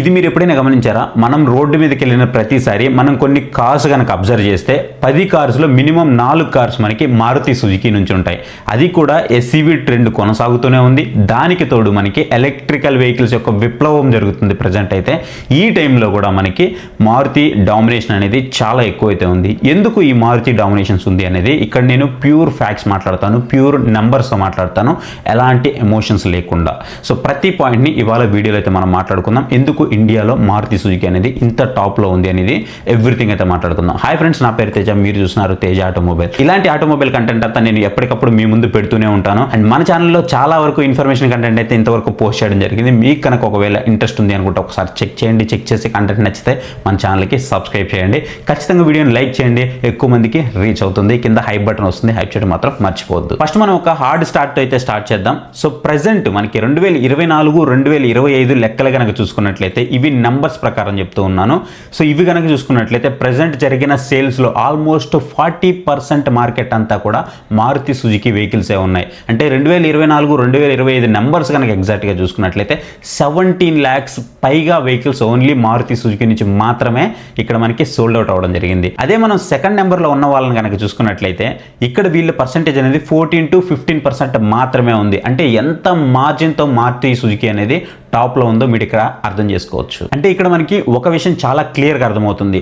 ఇది మీరు ఎప్పుడైనా గమనించారా? మనం రోడ్డు మీదకి వెళ్ళిన ప్రతిసారి మనం కొన్ని కార్స్ కనుక అబ్జర్వ్ చేస్తే 10 కార్స్లో మినిమం 4 కార్స్ మనకి మారుతి సుజుకి నుంచి ఉంటాయి. అది కూడా ఎస్యూవీ ట్రెండ్ కొనసాగుతూనే ఉంది. దానికి తోడు మనకి ఎలక్ట్రికల్ వెహికల్స్ యొక్క విప్లవం జరుగుతుంది ప్రజెంట్ అయితే. ఈ టైంలో కూడా మనకి మారుతి డామినేషన్ అనేది చాలా ఎక్కువైతే ఉంది. ఎందుకు ఈ మారుతి డామినేషన్స్ ఉంది అనేది ఇక్కడ నేను ప్యూర్ ఫ్యాక్ట్స్ మాట్లాడతాను, ప్యూర్ నెంబర్స్తో మాట్లాడతాను, ఎలాంటి ఎమోషన్స్ లేకుండా. సో ప్రతి పాయింట్ని ఇవాళ వీడియోలో అయితే మనం మాట్లాడుకుందాం. ఎందుకు ఇండియాలో మారుతి సుజుకి అనేది ఇంత టాప్లో ఉంది అనేది ఎవ్రీథింగ్ అయితే మాట్లాడుకుందాం. హాయ్ ఫ్రెండ్స్, నా పేరు తేజ, మీరు చూస్తున్నారు తేజ ఆటోమొబైల్. ఇలాంటి ఆటోమొబైల్ కంటెంట్ అంతా నేను ఎప్పటికప్పుడు మీ ముందు పెడుతూనే ఉంటాను. అండ్ మన ఛానల్లో చాలా వరకు ఇన్ఫర్మేషన్ కంటెంట్ అయితే ఇంతవరకు పోస్ట్ చేయడం జరిగింది. మీకు కనుక ఒకవేళ ఇంట్రెస్ట్ ఉంది అనుకుంటే ఒకసారి చెక్ చేయండి. చెక్ చేసి కంటెంట్ నచ్చితే మన ఛానల్కి సబ్స్క్రైబ్ చేయండి. ఖచ్చితంగా వీడియోని లైక్ చేయండి, ఎక్కువ మందికి రీచ్ అవుతుంది. కింద హైప్ బటన్ వస్తుంది, హైప్ చేయడం మాత్రం మర్చిపోవద్దు. ఫస్ట్ మనం ఒక హార్డ్ స్టార్ట్ అయితే స్టార్ట్ చేద్దాం. సో ప్రెసెంట్ మనకి 2024, 2025 లెక్కలు కనుక చూసుకున్నట్లయితే ఇవి నంబర్స్ ప్రకారం చెప్తూ ఉన్నాను. సో ఇవి కనుక చూసుకున్నట్లయితే ప్రెసెంట్ జరిగిన సేల్స్లో ఆల్మోస్ట్ 40% మార్కెట్ అంతా కూడా మారుతి సుజుకి వెహికల్సే ఉన్నాయి. అంటే 2024, 2025 నెంబర్స్ కనుక ఎగ్జాక్ట్గా చూసుకున్నట్లయితే 17 lakhs పైగా వెహికల్స్ ఓన్లీ మారుతి సుజుకి నుంచి మాత్రమే ఇక్కడ మనకి సోల్డ్ అవుట్ అవ్వడం జరిగింది. అదే మనం సెకండ్ నెంబర్లో ఉన్న వాళ్ళని కనుక చూసుకున్నట్లయితే ఇక్కడ వీళ్ళ పర్సెంటేజ్ అనేది 14 to 15% మాత్రమే ఉంది. అంటే ఎంత మార్జిన్తో మారుతి సుజుకి అనేది టాప్లో ఉందో మీరు ఇక్కడ అర్థం చేసుకోవచ్చు. అంటే ఇక్కడ మనకి ఒక విషయం చాలా క్లియర్గా అర్థమవుతుంది.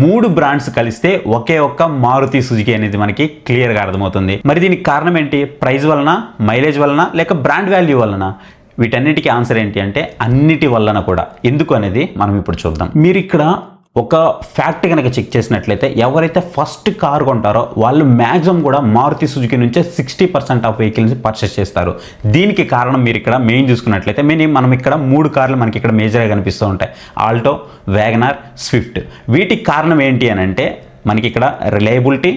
3 బ్రాండ్స్ కలిస్తే ఒకే ఒక్క మారుతి సుజుకి అనేది మనకి క్లియర్గా అర్థమవుతుంది. మరి దీనికి కారణం ఏంటి? ప్రైస్ వలన, మైలేజ్ వలన, లేక బ్రాండ్ వాల్యూ వలన? వీటన్నిటికీ ఆన్సర్ ఏంటి అంటే అన్నిటి వలన కూడా. ఎందుకు అనేది మనం ఇప్పుడు చూద్దాం. మీరు ఇక్కడ ఒక ఫ్యాక్ట్ కనుక చెక్ చేసినట్లయితే ఎవరైతే ఫస్ట్ కార్ కొంటారో వాళ్ళు మ్యాక్సిమం కూడా మారుతి సుజుకి నుంచే 60% ఆఫ్ వెహికల్స్ పర్చేస్ చేస్తారు. దీనికి కారణం మీరు ఇక్కడ మెయిన్ చూసుకున్నట్లయితే మనం ఇక్కడ 3 కార్లు మనకి ఇక్కడ మేజర్గా కనిపిస్తూ ఉంటాయి. Alto, Wagon R, Swift. వీటికి కారణం ఏంటి అని అంటే మనకి ఇక్కడ రిలయబిలిటీ,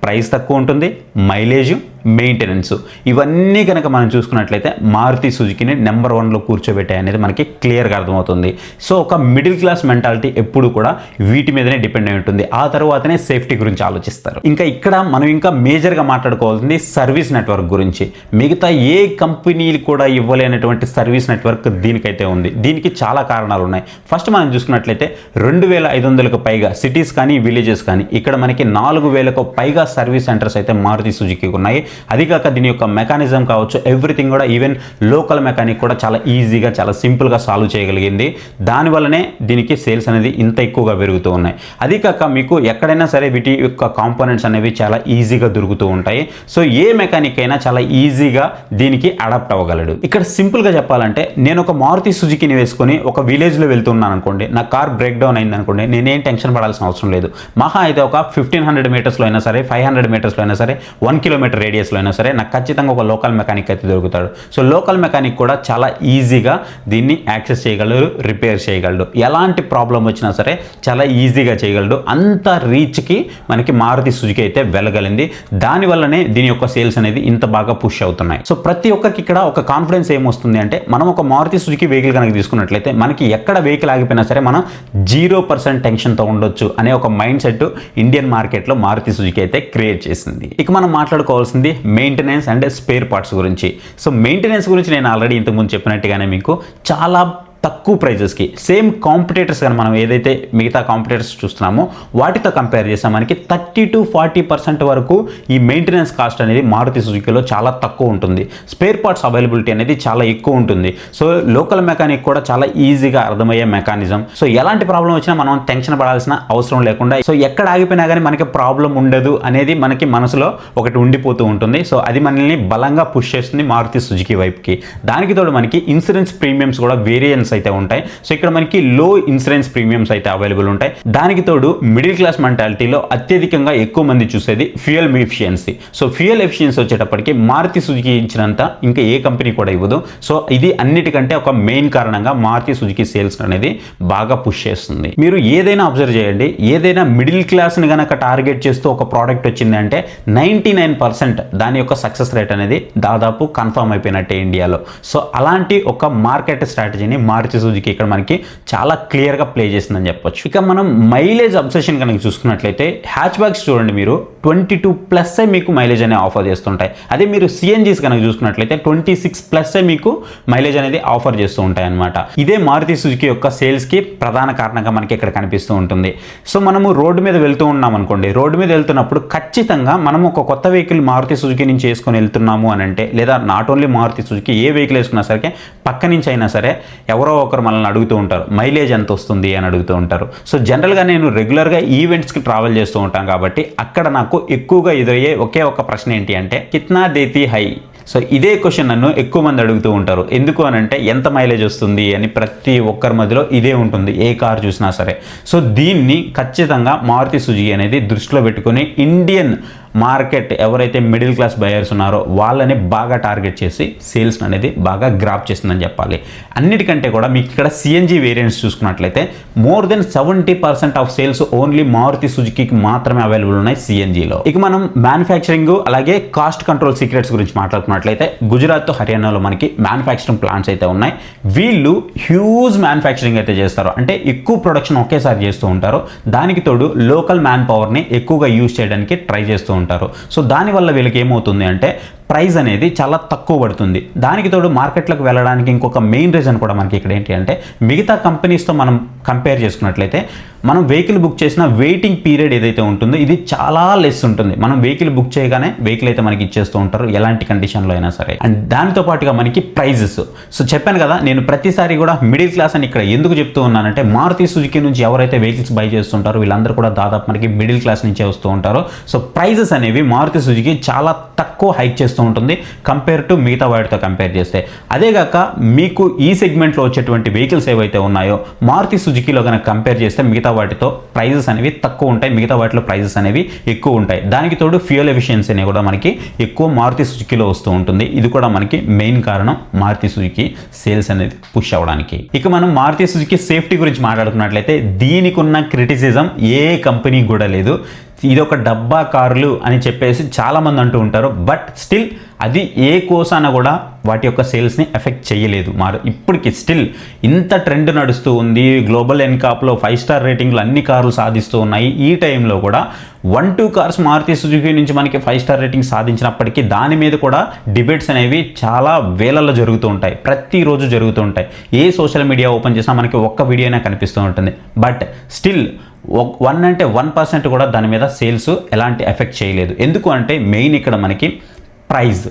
ప్రైస్ తక్కువ ఉంటుంది, మైలేజ్, మెయింటెనెన్స్, ఇవన్నీ కనుక మనం చూసుకున్నట్లయితే మారుతి సుజుకిని నెంబర్ 1లో కూర్చోబెట్టాయి అనేది మనకి క్లియర్గా అర్థమవుతుంది. సో ఒక మిడిల్ క్లాస్ మెంటాలిటీ ఎప్పుడు కూడా వీటి మీదనే డిపెండ్ అయి ఉంటుంది. ఆ తర్వాతనే సేఫ్టీ గురించి ఆలోచిస్తారు. ఇక్కడ మనం మేజర్గా మాట్లాడుకోవాల్సింది సర్వీస్ నెట్వర్క్ గురించి. మిగతా ఏ కంపెనీలు కూడా ఇవ్వలేనటువంటి సర్వీస్ నెట్వర్క్ దీనికైతే ఉంది. దీనికి చాలా కారణాలు ఉన్నాయి. ఫస్ట్ మనం చూసుకున్నట్లయితే 2500కు పైగా సిటీస్ కానీ విలేజెస్ కానీ ఇక్కడ మనకి 4000కు పైగా సర్వీస్ సెంటర్స్ అయితే మారుతి సుజుకి ఉన్నాయి. అది కాక దీని యొక్క మెకానిజం కావచ్చు, ఎవ్రీథింగ్ కూడా, ఈవెన్ లోకల్ మెకానిక్ కూడా చాలా ఈజీగా, చాలా సింపుల్గా సాల్వ్ చేయగలిగింది. దానివల్లనే దీనికి సేల్స్ అనేది ఇంత ఎక్కువగా పెరుగుతూ ఉన్నాయి. అది కాక మీకు ఎక్కడైనా సరే వీటి యొక్క కాంపోనెంట్స్ అనేవి చాలా ఈజీగా దొరుకుతూ ఉంటాయి. సో ఏ మెకానిక్ అయినా చాలా ఈజీగా దీనికి అడాప్ట్ అవ్వగలడు. ఇక్కడ సింపుల్గా చెప్పాలంటే నేను ఒక మారుతి సుజుకిని వేసుకొని ఒక విలేజ్లో వెళ్తున్నాను అనుకోండి, నా కార్ బ్రేక్ డౌన్ అయింది అనుకోండి, నేనేం టెన్షన్ పడాల్సిన అవసరం లేదు. మహా అయితే ఒక 1500 మీటర్స్లో అయినా సరే, 500 మీటర్స్లో అయినా సరే, 1 కిలోమీటర్ రేడియస్లో అయినా సరే నాకు ఖచ్చితంగా ఒక లోకల్ మెకానిక్ అయితే దొరుకుతాడు. సో లోకల్ మెకానిక్ కూడా చాలా ఈజీగా దీన్ని యాక్సెస్ చేయగలడు, రిపేర్ చేయగలడు. ఎలాంటి ప్రాబ్లం వచ్చినా సరే చాలా ఈజీగా చేయగలడు. అంత రీచ్కి మనకి మారుతి సుజుకి అయితే వెళ్ళగలింది. దానివల్లనే దీని యొక్క సేల్స్ అనేది ఇంత బాగా పుష్ అవుతున్నాయి. సో ప్రతి ఒక్కరికి ఇక్కడ ఒక కాన్ఫిడెన్స్ ఏమొస్తుంది అంటే మనం ఒక మారుతి సుజుకి వెహికల్ కనుక తీసుకున్నట్లయితే మనకి ఎక్కడ వెహికల్ ఆగిపోయినా సరే మనం 0% టెన్షన్తో ఉండొచ్చు అనే ఒక మైండ్ సెట్ ఇండియన్ మార్కెట్లో మారుతి సుజుకి అయితే క్రియేట్ చేసింది. ఇక మనం మాట్లాడుకోవాల్సింది మెయింటెనెన్స్ అండ్ స్పేర్ పార్ట్స్ గురించి. సో మెయింటెనెన్స్ గురించి నేను ఆల్రెడీ ఇంతకుముందు చెప్పినట్టుగానే మీకు చాలా తక్కువ ప్రైజెస్కి సేమ్ కాంపిటేటర్స్ కానీ మనం ఏదైతే మిగతా కాంపిటేటర్స్ చూస్తున్నామో వాటితో కంపేర్ చేస్తే మనకి 30 to 40% వరకు ఈ మెయింటెనెన్స్ కాస్ట్ అనేది మారుతి సుజుకిలో చాలా తక్కువ ఉంటుంది. స్పేర్ పార్ట్స్ అవైలబిలిటీ అనేది చాలా ఎక్కువ ఉంటుంది. సో లోకల్ మెకానిక్ కూడా చాలా ఈజీగా అర్థమయ్యే మెకానిజం. సో ఎలాంటి ప్రాబ్లం వచ్చినా మనం టెన్షన్ పడాల్సిన అవసరం లేకుండా, సో ఎక్కడ ఆగిపోయినా కానీ మనకి ప్రాబ్లం ఉండదు అనేది మనకి మనసులో ఒకటి ఉండిపోతూ ఉంటుంది. సో అది మనల్ని బలంగా పుష్ చేస్తుంది మారుతి సుజుకి వైపుకి. దానికి తోడు మనకి ఇన్సూరెన్స్ ప్రీమియమ్స్ కూడా వేరియన్స్ అయితే ఉంటాయి. సో ఇక్కడ మనకి లో ఇన్సూరెన్స్ ప్రీమియమ్స్ అయితే అవైలబుల్ ఉంటాయి. దానికి తోడు మిడిల్ క్లాస్ మెంటాలిటీలో అత్యధికంగా ఎక్కువ మంది చూసేది fuel efficiency. So fuel efficiency వచ్చేటప్పటికి మారుతి సుజుకి ఇచ్చినంత ఇంకా ఏ కంపెనీ కూడా ఇవ్వదు. సో ఇది అన్నిటికంటే ఒక మెయిన్ కారణంగా మారుతి సుజుకి సేల్స్ అనేది బాగా పుష్ చేస్తుంది. మీరు ఏదైనా అబ్జర్వ్ చేయండి, ఏదైనా మిడిల్ క్లాస్ని కనుక టార్గెట్ చేస్తూ ఒక ప్రోడక్ట్ వచ్చింది అంటే 99% దాని యొక్క సక్సెస్ రేట్ అనేది దాదాపు కన్ఫర్మ్ అయిపోయినట్టే ఇండియాలో. సో అలాంటి ఒక మార్కెట్ స్ట్రాటజీని మారుతి సుజుకి ఇక్కడ మనకి చాలా క్లియర్గా ప్లే చేసిందని చెప్పొచ్చు. ఇక మనం మైలేజ్ అబ్సెషన్ కనుక చూసుకున్నట్లయితే హ్యాచ్ బ్యాగ్స్ చూడండి, మీరు 22+ మీకు మైలేజ్ అనేది ఆఫర్ చేస్తుంటాయి. అదే మీరు సిఎన్జీస్ కనుక చూసుకున్నట్లయితే 26+ మీకు మైలేజ్ అనేది ఆఫర్ చేస్తూ ఉంటాయి అనమాట. ఇదే మారుతి సుజుకి యొక్క సేల్స్కి ప్రధాన కారణంగా మనకి ఇక్కడ కనిపిస్తూ ఉంటుంది. సో మనము రోడ్డు మీద వెళ్తూ ఉన్నాం అనుకోండి, రోడ్డు మీద వెళ్తున్నప్పుడు ఖచ్చితంగా మనం ఒక కొత్త వెహికల్ మారుతి సుజుకి నుంచి వేసుకొని వెళ్తున్నాము అని అంటే, లేదా నాట్ ఓన్లీ మారుతి సుజుకి ఏ వెహికల్ వేసుకున్నా సరే పక్క నుంచి అయినా సరే ఎవరో ఒకరు మనల్ని అడుగుతూ ఉంటారు, మైలేజ్ ఎంత వస్తుంది అని అడుగుతూ ఉంటారు. సో జనరల్గా నేను రెగ్యులర్గా ఈవెంట్స్కి ట్రావెల్ చేస్తూ ఉంటాను కాబట్టి అక్కడ నాకు ఎక్కువగా ఎదురయ్యే ఒకే ఒక ప్రశ్న ఏంటి అంటే కిత్నా దేతి హై. సో ఇదే క్వశ్చన్ నన్ను ఎక్కువ మంది అడుగుతూ ఉంటారు. ఎందుకు అని అంటే ఎంత మైలేజ్ వస్తుంది అని ప్రతి ఒక్కరి మధ్యలో ఇదే ఉంటుంది, ఏ కార్ చూసినా సరే. సో దీన్ని ఖచ్చితంగా మారుతి సుజుకి అనేది దృష్టిలో పెట్టుకొని ఇండియన్ మార్కెట్ ఎవరైతే మిడిల్ క్లాస్ బయర్స్ ఉన్నారో వాళ్ళని బాగా టార్గెట్ చేసి సేల్స్ అనేది బాగా గ్రాప్ చేస్తుందని చెప్పాలి. అన్నిటికంటే కూడా మీకు ఇక్కడ సిఎన్జీ వేరియంట్స్ చూసుకున్నట్లయితే more than 70% of sales only Maruti సుజుకికి మాత్రమే అవైలబుల్ ఉన్నాయి సిఎన్జీలో. ఇక మనం మ్యానుఫ్యాక్చరింగ్ అలాగే కాస్ట్ కంట్రోల్ సీక్రెట్స్ గురించి మాట్లాడుకున్నట్లయితే గుజరాత్ హర్యానాలో మనకి మ్యానుఫ్యాక్చరింగ్ ప్లాంట్స్ అయితే ఉన్నాయి. వీళ్ళు హ్యూజ్ మ్యానుఫ్యాక్చరింగ్ అయితే చేస్తారు, అంటే ఎక్కువ ప్రొడక్షన్ ఒకేసారి చేస్తూ ఉంటారు. దానికి తోడు లోకల్ మ్యాన్ పవర్ని ఎక్కువగా యూజ్ చేయడానికి ట్రై చేస్తూ ఉంటారు. సో దానివల్ల వీళ్ళకి ఏమవుతుంది అంటే ప్రైస్ అనేది చాలా తక్కువ పడుతుంది. దానికి తోడు మార్కెట్లోకి వెళ్ళడానికి ఇంకొక మెయిన్ రీజన్ కూడా మనకి ఇక్కడ ఏంటి అంటే మిగతా కంపెనీస్తో మనం కంపేర్ చేసుకున్నట్లయితే మనం వెహికల్ బుక్ చేసిన వెయిటింగ్ పీరియడ్ ఏదైతే ఉంటుందో ఇది చాలా లెస్ ఉంటుంది. మనం వెహికల్ బుక్ చేయగానే వెహికల్ అయితే మనకి ఇచ్చేస్తూ ఉంటారు ఎలాంటి కండిషన్లో అయినా సరే. అండ్ దానితో పాటుగా మనకి ప్రైజెస్. సో చెప్పాను కదా నేను ప్రతిసారి కూడా మిడిల్ క్లాస్ అని ఇక్కడ ఎందుకు చెప్తూ ఉన్నానంటే మారుతి సుజుకి నుంచి ఎవరైతే వెహికల్స్ బై చేస్తుంటారో వీళ్ళందరూ కూడా దాదాపు మనకి మిడిల్ క్లాస్ నుంచే వస్తూ ఉంటారు. సో ప్రైజెస్ అనేవి మారుతి సుజుకి చాలా తక్కువ హైక్ చేస్తూ ఉంటుంది కంపేర్ టు మిగతా వాటితో కంపేర్ చేస్తే. అదేగాక మీకు ఈ సెగ్మెంట్లో వచ్చేటువంటి వెహికల్స్ ఏవైతే ఉన్నాయో మారుతి సుజుకిలో కనుక కంపేర్ చేస్తే మిగతా వాటితో ప్రైజెస్ అనేవి తక్కువ ఉంటాయి, మిగతా వాటిలో ప్రైజెస్ అనేవి ఎక్కువ ఉంటాయి. దానికి తోడు ఫ్యూయల్ ఎఫిషియన్సీ అనేది కూడా మనకి ఎక్కువ మారుతి సుజుకిలో వస్తూ ఉంటుంది. ఇది కూడా మనకి మెయిన్ కారణం మారుతి సుజుకి సేల్స్ అనేది పుష్ అవ్వడానికి. ఇక మనం మారుతి సుజుకి సేఫ్టీ గురించి మాట్లాడుకున్నట్లయితే దీనికి ఉన్న క్రిటిసిజం ఏ కంపెనీ కూడా లేదు. ఇది ఒక డబ్బా కార్లు అని చెప్పేసి చాలామంది అంటూ ఉంటారు, బట్ స్టిల్ అది ఏ కోసాన కూడా వాటి యొక్క సేల్స్ని ఎఫెక్ట్ చేయలేదు. ఇప్పటికి స్టిల్ ఇంత ట్రెండ్ నడుస్తూ ఉంది, గ్లోబల్ ఎన్కాప్లో 5 స్టార్ రేటింగ్లు అన్ని కార్లు సాధిస్తూ ఉన్నాయి. ఈ టైంలో కూడా 1-2 కార్స్ మారుతి సుజుకి నుంచి మనకి 5 స్టార్ రేటింగ్ సాధించినప్పటికీ దాని మీద కూడా డిబేట్స్ అనేవి చాలా వేలల్లో జరుగుతూ ఉంటాయి, ప్రతిరోజు జరుగుతూ ఉంటాయి. ఏ సోషల్ మీడియా ఓపెన్ చేసినా మనకి ఒక్క వీడియో అయినా కనిపిస్తూ ఉంటుంది. బట్ స్టిల్ 1% కూడా దాని మీద సేల్స్ ఎలాంటి ఎఫెక్ట్ చేయలేదు. ఎందుకు అంటే మెయిన్ ఇక్కడ మనకి ప్రైస్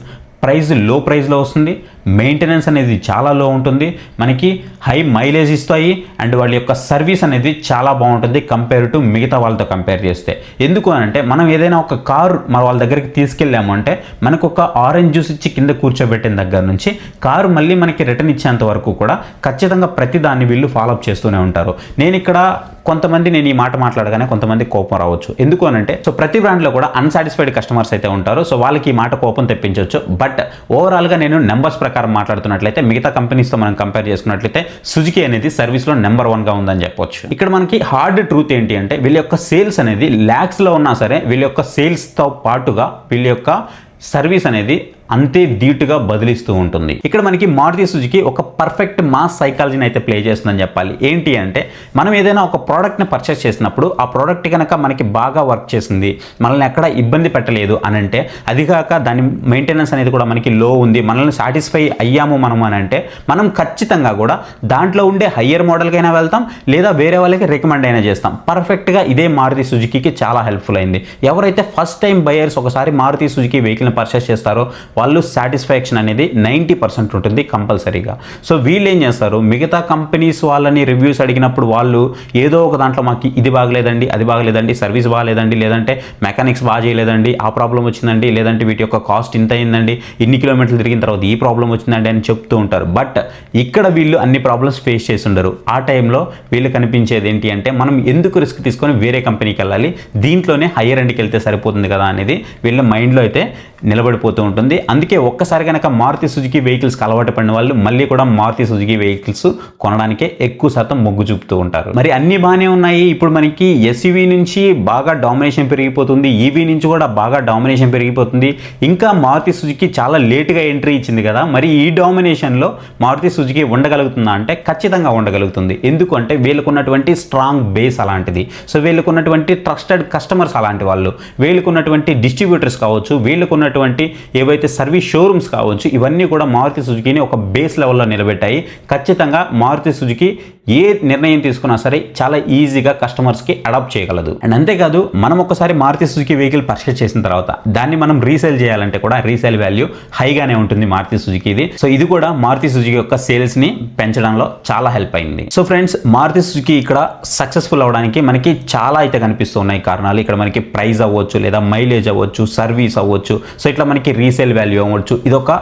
లో ప్రైస్లో వస్తుంది, మెయింటెనెన్స్ అనేది చాలా లో ఉంటుంది, మనకి హై మైలేజ్ ఇస్తాయి, అండ్ వాళ్ళ యొక్క సర్వీస్ అనేది చాలా బాగుంటుంది కంపేర్ టు మిగతా వాళ్ళతో కంపేర్ చేస్తే. ఎందుకు అంటే మనం ఏదైనా ఒక కారు మన వాళ్ళ దగ్గరికి తీసుకెళ్ళాము అంటే మనకు ఒక ఆరెంజ్ జ్యూస్ ఇచ్చి కింద కూర్చోబెట్టిన దగ్గర నుంచి కారు మళ్ళీ మనకి రిటర్న్ ఇచ్చేంత వరకు కూడా ఖచ్చితంగా ప్రతి దాన్ని వీళ్ళు ఫాలోఅప్ చేస్తూనే ఉంటారు. నేను ఇక్కడ కొంతమంది నేను ఈ మాట మాట్లాడగానే కొంతమంది కోపం రావచ్చు. ఎందుకు అనంటే సో ప్రతి బ్రాండ్లో కూడా అన్సాటిస్ఫైడ్ కస్టమర్స్ అయితే ఉంటారు. సో వాళ్ళకి ఈ మాట కోపం తెప్పించవచ్చు. బట్ ఓవరాల్గా నేను నెంబర్స్ ప్రకారం మాట్లాడుతున్నట్లయితే మిగతా కంపెనీస్తో మనం కంపేర్ చేసుకున్నట్లయితే సుజుకి అనేది సర్వీస్లో నెంబర్ 1గా ఉందని చెప్పొచ్చు. ఇక్కడ మనకి హార్డ్ ట్రూత్ ఏంటి అంటే వీళ్ళ యొక్క సేల్స్ అనేది ల్యాక్స్లో ఉన్నా సరే వీళ్ళ యొక్క సేల్స్తో పాటుగా వీళ్ళ యొక్క సర్వీస్ అనేది అంతే ధీటుగా బదిలిస్తూ ఉంటుంది. ఇక్కడ మనకి మారుతి సుజుకి ఒక పర్ఫెక్ట్ మాస్ సైకాలజీని అయితే ప్లే చేస్తుందని చెప్పాలి. ఏంటి అంటే మనం ఏదైనా ఒక ప్రోడక్ట్ని పర్చేస్ చేసినప్పుడు ఆ ప్రోడక్ట్ కనుక మనకి బాగా వర్క్ చేసింది, మనల్ని ఎక్కడ ఇబ్బంది పెట్టలేదు అని అంటే, అది కాక దాని మెయింటెనెన్స్ అనేది కూడా మనకి లో ఉంది, మనల్ని సాటిస్ఫై అయ్యాము మనం అని అంటే మనం ఖచ్చితంగా కూడా దాంట్లో ఉండే హయ్యర్ మోడల్కైనా వెళ్తాం లేదా వేరే వాళ్ళకి రికమెండ్ అయినా చేస్తాం. పర్ఫెక్ట్గా ఇదే మారుతి సుజుకి చాలా హెల్ప్ఫుల్ అయింది. ఎవరైతే ఫస్ట్ టైం బయర్స్ ఒకసారి మారుతి సుజుకి వెహికల్ని పర్చేస్ చేస్తారో వాళ్ళు సాటిస్ఫాక్షన్ అనేది 90% ఉంటుంది కంపల్సరీగా. సో వీళ్ళు ఏం చేస్తారు, మిగతా కంపెనీస్ వాళ్ళని రివ్యూస్ అడిగినప్పుడు వాళ్ళు ఏదో ఒక దాంట్లో మాకు ఇది బాగలేదండి, అది బాగలేదండి, సర్వీస్ బాగలేదండి, లేదంటే మెకానిక్స్ బాగా చేయలేదండి, ఆ ప్రాబ్లం వచ్చిందండి, లేదంటే వీటి యొక్క కాస్ట్ ఇంత అయిందండి, ఇన్ని కిలోమీటర్లు తిరిగిన తర్వాత ఈ ప్రాబ్లం వచ్చిందండి అని చెప్తూ ఉంటారు. బట్ ఇక్కడ వీళ్ళు అన్ని ప్రాబ్లమ్స్ ఫేస్ చేసి ఉండరు. ఆ టైంలో వీళ్ళు కనిపించేది ఏంటి అంటే మనం ఎందుకు రిస్క్ తీసుకొని వేరే కంపెనీకి వెళ్ళాలి, దీంట్లోనే హయ్యర్ ఎండ్కి వెళ్తే సరిపోతుంది కదా అనేది వీళ్ళ మైండ్లో అయితే నిలబడిపోతూ ఉంటుంది. అందుకే ఒక్కసారి కనుక మారుతి సుజుకి వెహికల్స్కి అలవాటు పడిన వాళ్ళు మళ్ళీ కూడా మారుతి సుజుకి వెహికల్స్ కొనడానికే ఎక్కువ శాతం మొగ్గు చూపుతూ ఉంటారు. మరి అన్ని బాగానే ఉన్నాయి. ఇప్పుడు మనకి ఎస్యూవీ నుంచి బాగా డామినేషన్ పెరిగిపోతుంది, ఈవీ నుంచి కూడా బాగా డామినేషన్ పెరిగిపోతుంది. ఇంకా మారుతి సుజుకి చాలా లేట్గా ఎంట్రీ ఇచ్చింది కదా, మరి ఈ డామినేషన్లో మారుతి సుజుకి ఉండగలుగుతుందా అంటే ఖచ్చితంగా ఉండగలుగుతుంది. ఎందుకంటే వీళ్ళకున్నటువంటి స్ట్రాంగ్ బేస్ అలాంటిది. సో వీళ్ళకున్నటువంటి ట్రస్టెడ్ కస్టమర్స్ అలాంటి వాళ్ళు, వీళ్ళకున్నటువంటి డిస్ట్రిబ్యూటర్స్ కావచ్చు, వీళ్ళకున్నటువంటి ఏవైతే సర్వీస్ షోరూమ్స్ కావచ్చు, ఇవన్నీ కూడా మారుతి సుజుకిని ఒక బేస్ లెవెల్లో నిలబెట్టాయి. ఖచ్చితంగా మారుతి సుజుకి ఏ నిర్ణయం తీసుకున్నా సరే చాలా ఈజీగా కస్టమర్స్కి అడాప్ట్ చేయగలదు. అండ్ అంతేకాదు మనం ఒకసారి మారుతి సుజుకి వెహికల్ పర్చేస్ చేసిన తర్వాత దాన్ని మనం రీసేల్ చేయాలంటే కూడా రీసేల్ వాల్యూ హైగానే ఉంటుంది మారుతి సుజుకిది. సో ఇది కూడా మారుతి సుజుకి యొక్క సేల్స్ని పెంచడంలో చాలా హెల్ప్ అయింది. సో ఫ్రెండ్స్, మారుతి సుజుకి ఇక్కడ సక్సెస్ఫుల్ అవడానికి మనకి చాలా అయితే కనిపిస్తున్నాయి కారణాలు. ఇక్కడ మనకి ప్రైస్ అవ్వచ్చు, లేదా మైలేజ్ అవ్వచ్చు, సర్వీస్ అవ్వచ్చు, సో ఇట్లా మనకి రీసేల్ వాల్యూ అవ్వచ్చు, ఇదొక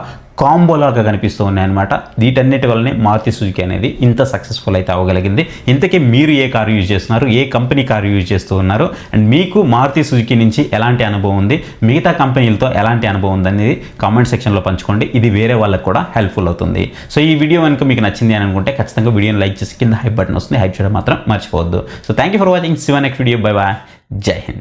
కాంబోలాగా కనిపిస్తూ ఉన్నాయన్నమాట. వీటన్నిటి వల్లనే మారుతి సుజుకి అనేది ఇంత సక్సెస్ఫుల్ అయితే అవ్వగలిగింది. ఇంతకీ మీరు ఏ కారు యూజ్ చేస్తున్నారు, ఏ కంపెనీ కారు యూజ్ చేస్తూ ఉన్నారు, అండ్ మీకు మారుతి సుజుకి నుంచి ఎలాంటి అనుభవం ఉంది, మిగతా కంపెనీలతో ఎలాంటి అనుభవం ఉంది అనేది కామెంట్ సెక్షన్లో పంచుకోండి. ఇది వేరే వాళ్ళకి కూడా హెల్ప్ఫుల్ అవుతుంది. సో ఈ వీడియో కనుక మీకు నచ్చింది అని అనుకుంటే ఖచ్చితంగా వీడియోని లైక్ చేసి కింద హైప్ బటన్ వస్తుంది, హైప్ చేయడం మాత్రం మర్చిపోవద్దు. So thank you for watching. See you next video. Bye bye. జై హింద్.